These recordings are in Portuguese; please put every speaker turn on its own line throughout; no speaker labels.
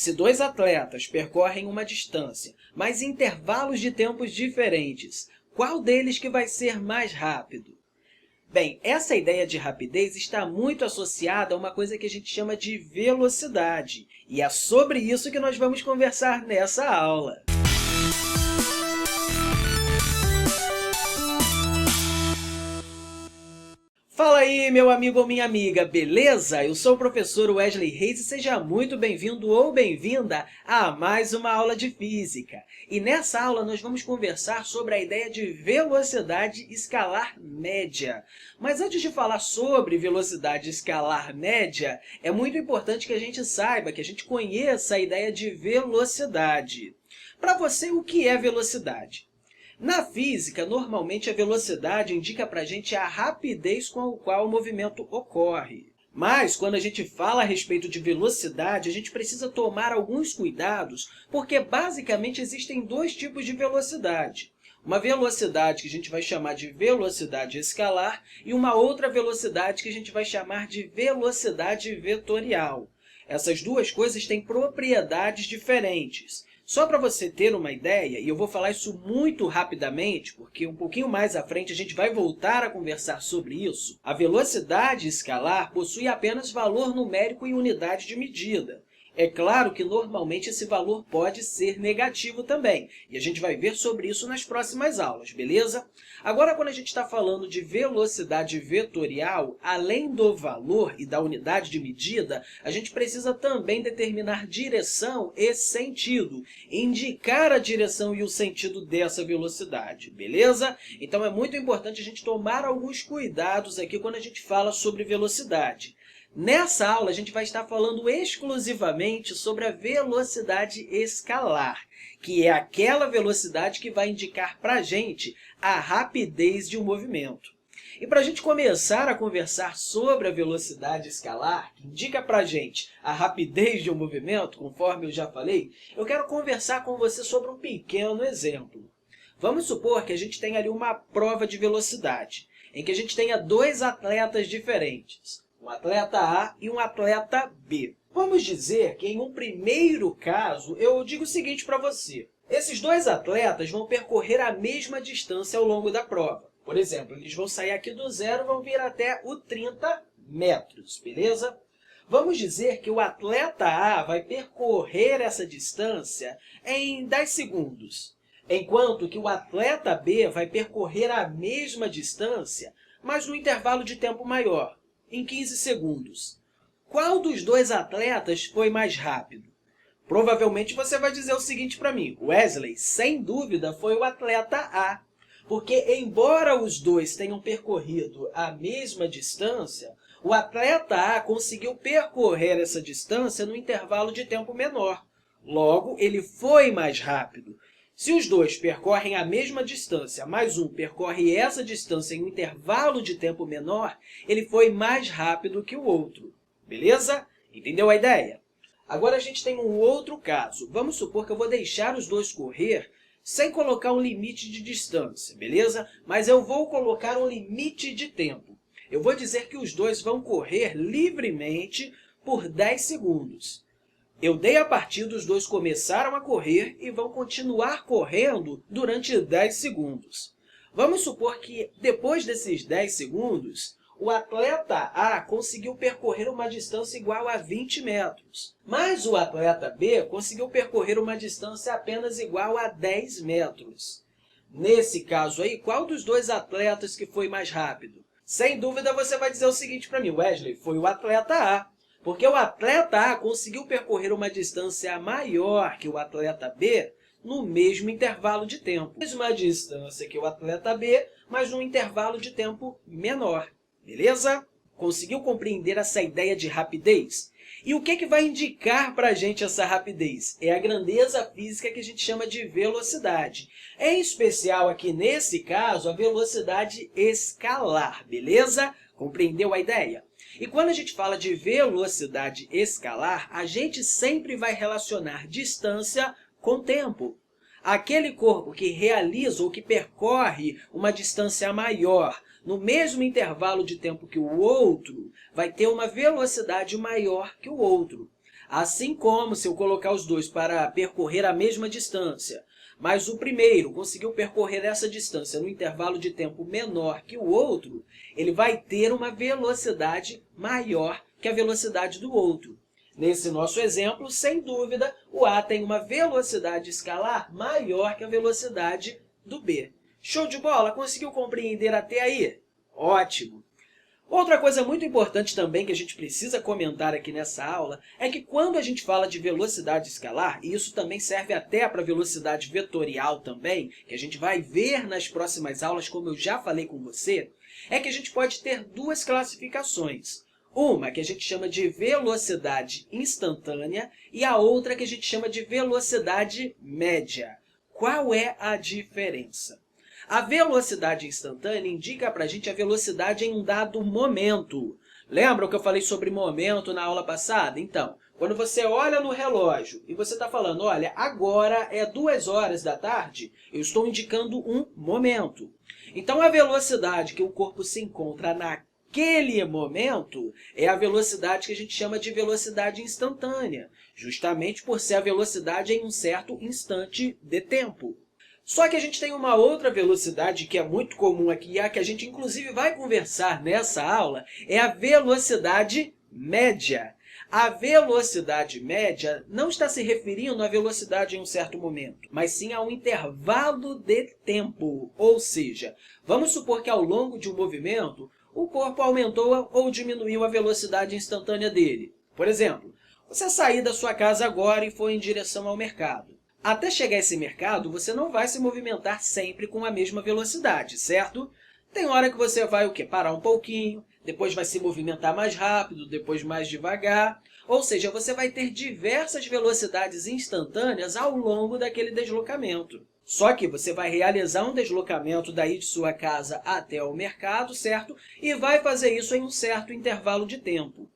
Se dois atletas percorrem uma distância, mas em intervalos de tempos diferentes, qual deles que vai ser mais rápido? Bem, essa ideia de rapidez está muito associada a uma coisa que a gente chama de velocidade, e é sobre isso que nós vamos conversar nessa aula. Fala aí, meu amigo ou minha amiga, beleza? Eu sou o professor Wesley Reis e seja muito bem-vindo ou bem-vinda a mais uma aula de física. E nessa aula nós vamos conversar sobre a ideia de velocidade escalar média. Mas antes de falar sobre velocidade escalar média, é muito importante que a gente saiba, que a gente conheça a ideia de velocidade. Para você, o que é velocidade? Na física, normalmente a velocidade indica para a gente a rapidez com a qual o movimento ocorre. Mas, quando a gente fala a respeito de velocidade, a gente precisa tomar alguns cuidados, porque basicamente existem dois tipos de velocidade. Uma velocidade que a gente vai chamar de velocidade escalar e uma outra velocidade que a gente vai chamar de velocidade vetorial. Essas duas coisas têm propriedades diferentes. Só para você ter uma ideia, e eu vou falar isso muito rapidamente, porque um pouquinho mais à frente a gente vai voltar a conversar sobre isso, a velocidade escalar possui apenas valor numérico em unidade de medida. É claro que normalmente esse valor pode ser negativo também, e a gente vai ver sobre isso nas próximas aulas, beleza? Agora, quando a gente está falando de velocidade vetorial, além do valor e da unidade de medida, a gente precisa também determinar direção e sentido, indicar a direção e o sentido dessa velocidade, beleza? Então, é muito importante a gente tomar alguns cuidados aqui quando a gente fala sobre velocidade. Nessa aula, a gente vai estar falando exclusivamente sobre a velocidade escalar, que é aquela velocidade que vai indicar para a gente a rapidez de um movimento. E para a gente começar a conversar sobre a velocidade escalar, que indica para a gente a rapidez de um movimento, conforme eu já falei, eu quero conversar com você sobre um pequeno exemplo. Vamos supor que a gente tenha ali uma prova de velocidade, em que a gente tenha dois atletas diferentes. Um atleta A e um atleta B. Vamos dizer que, em um primeiro caso, eu digo o seguinte para você. Esses dois atletas vão percorrer a mesma distância ao longo da prova. Por exemplo, eles vão sair aqui do zero e vão vir até o 30 metros, beleza? Vamos dizer que o atleta A vai percorrer essa distância em 10 segundos, enquanto que o atleta B vai percorrer a mesma distância, mas num intervalo de tempo maior, em 15 segundos. Qual dos dois atletas foi mais rápido? Provavelmente você vai dizer o seguinte para mim: Wesley, sem dúvida foi o atleta A, porque embora os dois tenham percorrido a mesma distância, o atleta A conseguiu percorrer essa distância no intervalo de tempo menor. Logo, ele foi mais rápido. Se os dois percorrem a mesma distância, mas um percorre essa distância em um intervalo de tempo menor, ele foi mais rápido que o outro. Beleza? Entendeu a ideia? Agora a gente tem um outro caso. Vamos supor que eu vou deixar os dois correr sem colocar um limite de distância, beleza? Mas eu vou colocar um limite de tempo. Eu vou dizer que os dois vão correr livremente por 10 segundos. Eu dei a partida, os dois começaram a correr e vão continuar correndo durante 10 segundos. Vamos supor que, depois desses 10 segundos, o atleta A conseguiu percorrer uma distância igual a 20 metros, mas o atleta B conseguiu percorrer uma distância apenas igual a 10 metros. Nesse caso aí, qual dos dois atletas que foi mais rápido? Sem dúvida, você vai dizer o seguinte para mim: Wesley, foi o atleta A. Porque o atleta A conseguiu percorrer uma distância maior que o atleta B no mesmo intervalo de tempo. Mesma distância que o atleta B, mas num intervalo de tempo menor. Beleza? Conseguiu compreender essa ideia de rapidez? E o que vai indicar para a gente essa rapidez? É a grandeza física que a gente chama de velocidade. Em especial aqui nesse caso, a velocidade escalar. Beleza? Compreendeu a ideia? E quando a gente fala de velocidade escalar, a gente sempre vai relacionar distância com tempo. Aquele corpo que realiza ou que percorre uma distância maior no mesmo intervalo de tempo que o outro vai ter uma velocidade maior que o outro. Assim como se eu colocar os dois para percorrer a mesma distância, mas o primeiro conseguiu percorrer essa distância no intervalo de tempo menor que o outro, ele vai ter uma velocidade maior que a velocidade do outro. Nesse nosso exemplo, sem dúvida, o A tem uma velocidade escalar maior que a velocidade do B. Show de bola? Conseguiu compreender até aí? Ótimo! Outra coisa muito importante também que a gente precisa comentar aqui nessa aula é que quando a gente fala de velocidade escalar, e isso também serve até para velocidade vetorial também, que a gente vai ver nas próximas aulas, como eu já falei com você, é que a gente pode ter duas classificações. Uma que a gente chama de velocidade instantânea e a outra que a gente chama de velocidade média. Qual é a diferença? A velocidade instantânea indica para a gente a velocidade em um dado momento. Lembra que eu falei sobre momento na aula passada? Então, quando você olha no relógio e você está falando, olha, agora é 2 horas da tarde, eu estou indicando um momento. Então, a velocidade que o corpo se encontra naquele momento é a velocidade que a gente chama de velocidade instantânea, justamente por ser a velocidade em um certo instante de tempo. Só que a gente tem uma outra velocidade que é muito comum aqui, e a que a gente inclusive vai conversar nessa aula, é a velocidade média. A velocidade média não está se referindo à velocidade em um certo momento, mas sim a um intervalo de tempo. Ou seja, vamos supor que ao longo de um movimento, o corpo aumentou ou diminuiu a velocidade instantânea dele. Por exemplo, você saiu da sua casa agora e foi em direção ao mercado. Até chegar a esse mercado, você não vai se movimentar sempre com a mesma velocidade, certo? Tem hora que você vai o quê? Parar um pouquinho, depois vai se movimentar mais rápido, depois mais devagar. Ou seja, você vai ter diversas velocidades instantâneas ao longo daquele deslocamento. Só que você vai realizar um deslocamento daí de sua casa até o mercado, certo? E vai fazer isso em um certo intervalo de tempo.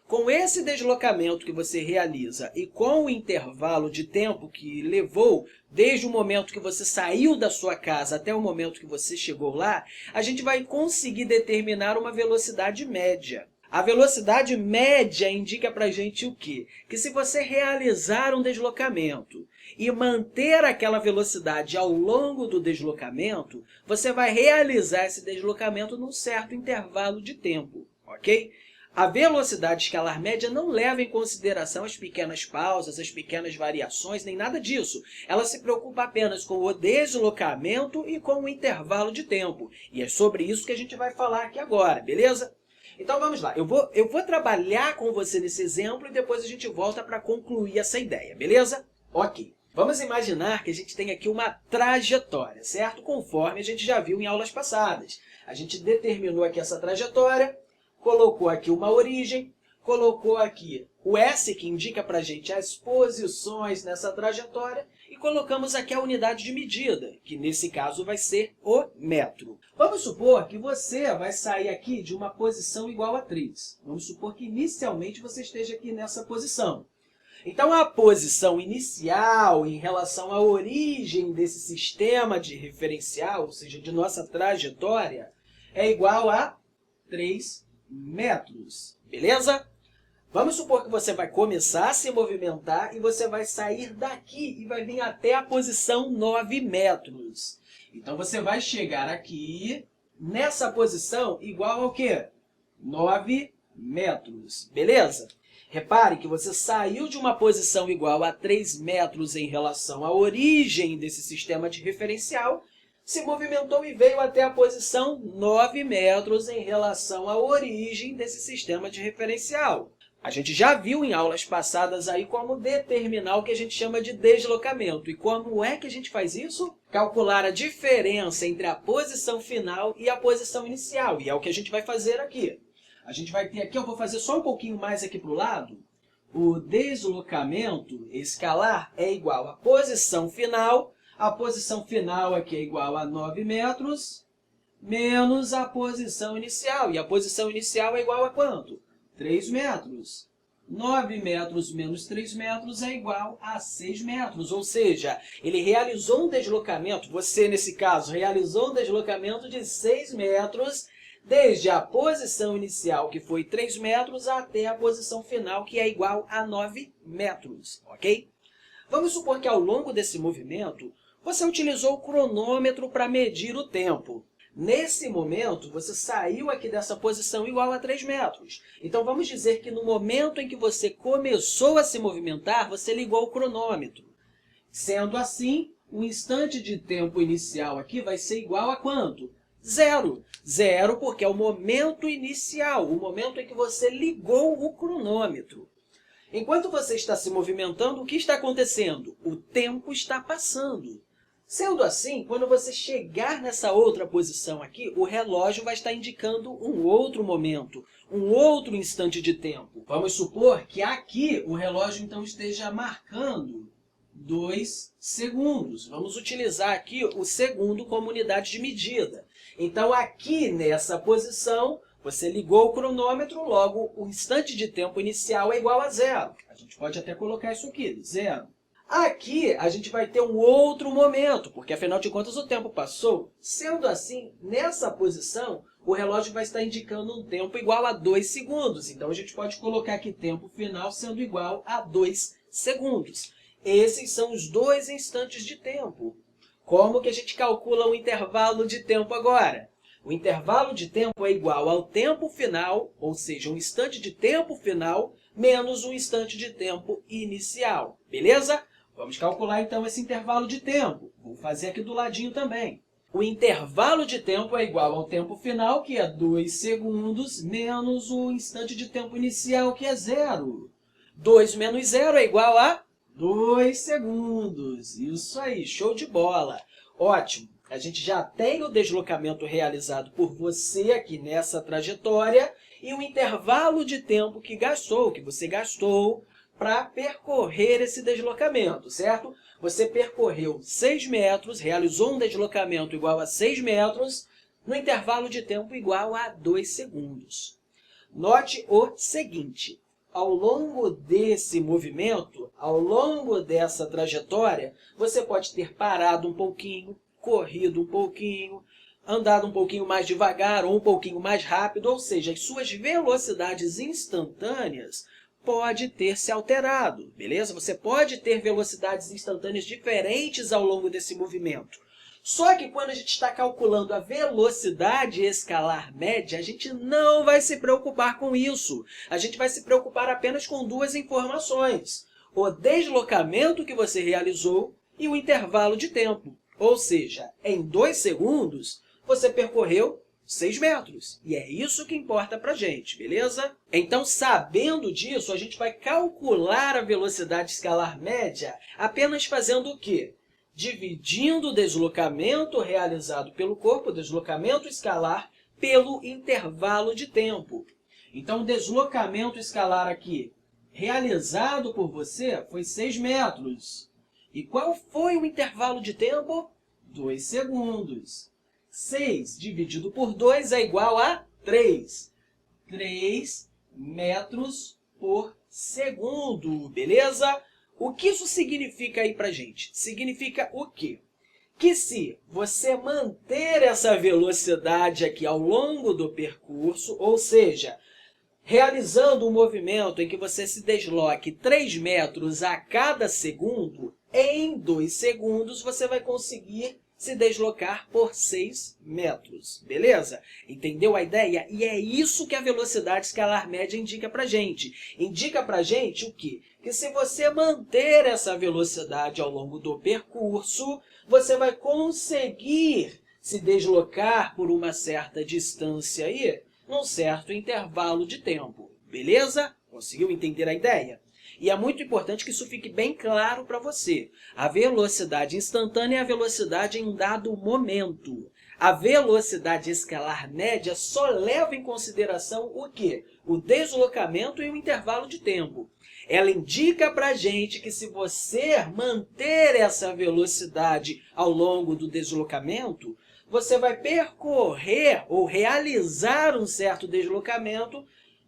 Com esse deslocamento que você realiza e com o intervalo de tempo que levou desde o momento que você saiu da sua casa até o momento que você chegou lá, a gente vai conseguir determinar uma velocidade média. A velocidade média indica para a gente o quê? Que se você realizar um deslocamento e manter aquela velocidade ao longo do deslocamento, você vai realizar esse deslocamento num certo intervalo de tempo, ok? A velocidade escalar média não leva em consideração as pequenas pausas, as pequenas variações, nem nada disso. Ela se preocupa apenas com o deslocamento e com o intervalo de tempo. E é sobre isso que a gente vai falar aqui agora, beleza? Então vamos lá, eu vou trabalhar com você nesse exemplo e depois a gente volta para concluir essa ideia, beleza? Ok. Vamos imaginar que a gente tem aqui uma trajetória, certo? Conforme a gente já viu em aulas passadas. A gente determinou aqui essa trajetória, colocou aqui uma origem, colocou aqui o S, que indica para a gente as posições nessa trajetória, e colocamos aqui a unidade de medida, que nesse caso vai ser o metro. Vamos supor que você vai sair aqui de uma posição igual a 3. Vamos supor que inicialmente você esteja aqui nessa posição. Então, a posição inicial em relação à origem desse sistema de referencial, ou seja, de nossa trajetória, é igual a 3 metros, beleza? Vamos supor que você vai começar a se movimentar e você vai sair daqui e vai vir até a posição 9 metros. Então, você vai chegar aqui nessa posição igual ao quê? 9 metros, beleza? Repare que você saiu de uma posição igual a 3 metros em relação à origem desse sistema de referencial, se movimentou e veio até a posição 9 metros em relação à origem desse sistema de referencial. A gente já viu em aulas passadas aí como determinar o que a gente chama de deslocamento. E como é que a gente faz isso? Calcular a diferença entre a posição final e a posição inicial. E é o que a gente vai fazer aqui. A gente vai ter aqui, eu vou fazer só um pouquinho mais aqui para o lado. O deslocamento escalar é igual à posição final. A posição final aqui é igual a 9 metros, menos a posição inicial. E a posição inicial é igual a quanto? 3 metros. 9 metros menos 3 metros é igual a 6 metros. Ou seja, ele realizou um deslocamento, você nesse caso, realizou um deslocamento de 6 metros desde a posição inicial, que foi 3 metros, até a posição final, que é igual a 9 metros, ok? Vamos supor que ao longo desse movimento, você utilizou o cronômetro para medir o tempo. Nesse momento, você saiu aqui dessa posição igual a 3 metros. Então, vamos dizer que no momento em que você começou a se movimentar, você ligou o cronômetro. Sendo assim, o instante de tempo inicial aqui vai ser igual a quanto? Zero. Zero porque é o momento inicial, o momento em que você ligou o cronômetro. Enquanto você está se movimentando, o que está acontecendo? O tempo está passando. Sendo assim, quando você chegar nessa outra posição aqui, o relógio vai estar indicando um outro momento, um outro instante de tempo. Vamos supor que aqui o relógio então esteja marcando 2 segundos. Vamos utilizar aqui o segundo como unidade de medida. Então, aqui nessa posição, você ligou o cronômetro, logo o instante de tempo inicial é igual a zero. A gente pode até colocar isso aqui, zero. Aqui, a gente vai ter um outro momento, porque, afinal de contas, o tempo passou. Sendo assim, nessa posição, o relógio vai estar indicando um tempo igual a 2 segundos. Então, a gente pode colocar aqui tempo final sendo igual a 2 segundos. Esses são os dois instantes de tempo. Como que a gente calcula o intervalo de tempo agora? O intervalo de tempo é igual ao tempo final, ou seja, um instante de tempo final, menos um instante de tempo inicial. Beleza? Vamos calcular, então, esse intervalo de tempo. Vou fazer aqui do ladinho também. O intervalo de tempo é igual ao tempo final, que é 2 segundos, menos o instante de tempo inicial, que é zero. 2 menos zero é igual a 2 segundos. Isso aí, show de bola. Ótimo. A gente já tem o deslocamento realizado por você aqui nessa trajetória e o intervalo de tempo que você gastou para percorrer esse deslocamento, certo? Você percorreu 6 metros, realizou um deslocamento igual a 6 metros, no intervalo de tempo igual a 2 segundos. Note o seguinte: ao longo desse movimento, ao longo dessa trajetória, você pode ter parado um pouquinho, corrido um pouquinho, andado um pouquinho mais devagar ou um pouquinho mais rápido, ou seja, as suas velocidades instantâneas podem ter se alterado, beleza? Você pode ter velocidades instantâneas diferentes ao longo desse movimento. Só que quando a gente está calculando a velocidade escalar média, a gente não vai se preocupar com isso. A gente vai se preocupar apenas com duas informações: o deslocamento que você realizou e o intervalo de tempo. Ou seja, em 2 segundos, você percorreu 6 metros. E é isso que importa para a gente, beleza? Então, sabendo disso, a gente vai calcular a velocidade escalar média apenas fazendo o quê? Dividindo o deslocamento realizado pelo corpo, o deslocamento escalar, pelo intervalo de tempo. Então, o deslocamento escalar aqui realizado por você foi 6 metros. E qual foi o intervalo de tempo? 2 segundos. 6 dividido por 2 é igual a 3. 3 metros por segundo, beleza? O que isso significa aí pra gente? Significa o quê? Que se você manter essa velocidade aqui ao longo do percurso, ou seja, realizando um movimento em que você se desloque 3 metros a cada segundo, em 2 segundos você vai conseguir se deslocar por 6 metros, beleza? Entendeu a ideia? E é isso que a velocidade escalar média indica para a gente. Indica para a gente o quê? Que se você manter essa velocidade ao longo do percurso, você vai conseguir se deslocar por uma certa distância aí, num certo intervalo de tempo, beleza? Conseguiu entender a ideia? E é muito importante que isso fique bem claro para você. A velocidade instantânea é a velocidade em um dado momento. A velocidade escalar média só leva em consideração o quê? O deslocamento e o intervalo de tempo. Ela indica para a gente que se você manter essa velocidade ao longo do deslocamento, você vai percorrer ou realizar um certo deslocamento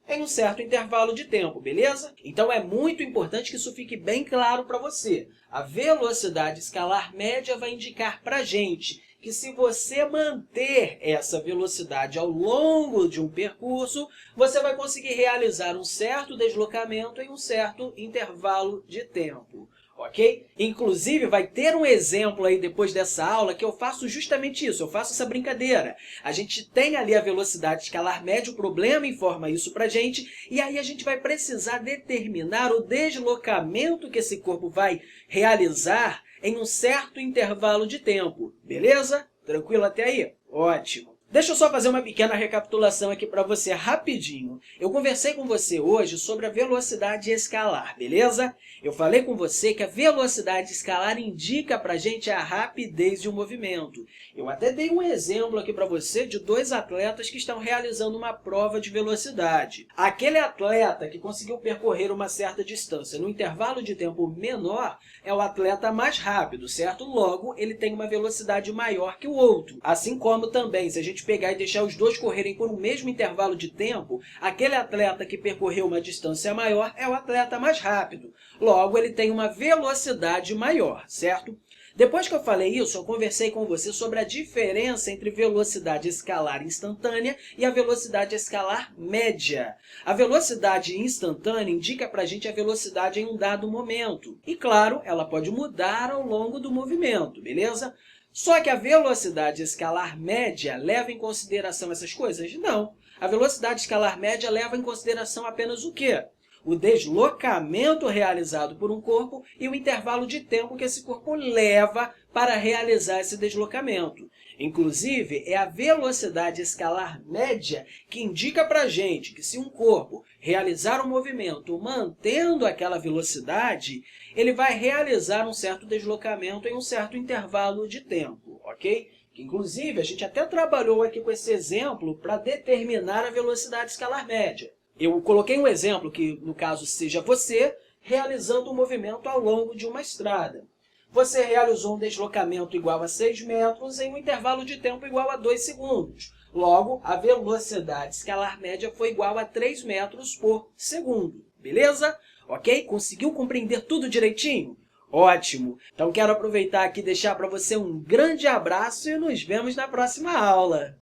em um certo intervalo de tempo, beleza? Então, é muito importante que isso fique bem claro para você. A velocidade escalar média vai indicar para a gente que se você manter essa velocidade ao longo de um percurso, você vai conseguir realizar um certo deslocamento em um certo intervalo de tempo. Ok? Inclusive, vai ter um exemplo aí depois dessa aula que eu faço justamente isso, eu faço essa brincadeira. A gente tem ali a velocidade escalar média, o problema informa isso pra gente, e aí a gente vai precisar determinar o deslocamento que esse corpo vai realizar em um certo intervalo de tempo. Beleza? Tranquilo até aí? Ótimo! Deixa eu só fazer uma pequena recapitulação aqui para você, rapidinho. Eu conversei com você hoje sobre a velocidade escalar, beleza? Eu falei com você que a velocidade escalar indica para a gente a rapidez de um movimento. Eu até dei um exemplo aqui para você de dois atletas que estão realizando uma prova de velocidade. Aquele atleta que conseguiu percorrer uma certa distância no intervalo de tempo menor é o atleta mais rápido, certo? Logo, ele tem uma velocidade maior que o outro. Assim como também, se a gente pegar e deixar os dois correrem por um mesmo intervalo de tempo, aquele atleta que percorreu uma distância maior é o atleta mais rápido. Logo, ele tem uma velocidade maior, certo? Depois que eu falei isso, eu conversei com você sobre a diferença entre velocidade escalar instantânea e a velocidade escalar média. A velocidade instantânea indica para a gente a velocidade em um dado momento. E, claro, ela pode mudar ao longo do movimento, beleza? Só que a velocidade escalar média leva em consideração essas coisas? Não. A velocidade escalar média leva em consideração apenas o quê? O deslocamento realizado por um corpo e o intervalo de tempo que esse corpo leva para realizar esse deslocamento. Inclusive, é a velocidade escalar média que indica para a gente que se um corpo realizar um movimento mantendo aquela velocidade, ele vai realizar um certo deslocamento em um certo intervalo de tempo, ok? Inclusive, a gente até trabalhou aqui com esse exemplo para determinar a velocidade escalar média. Eu coloquei um exemplo que, no caso, seja você realizando um movimento ao longo de uma estrada. Você realizou um deslocamento igual a 6 metros em um intervalo de tempo igual a 2 segundos. Logo, a velocidade escalar média foi igual a 3 metros por segundo. Beleza? Ok? Conseguiu compreender tudo direitinho? Ótimo! Então, quero aproveitar aqui e deixar para você um grande abraço e nos vemos na próxima aula.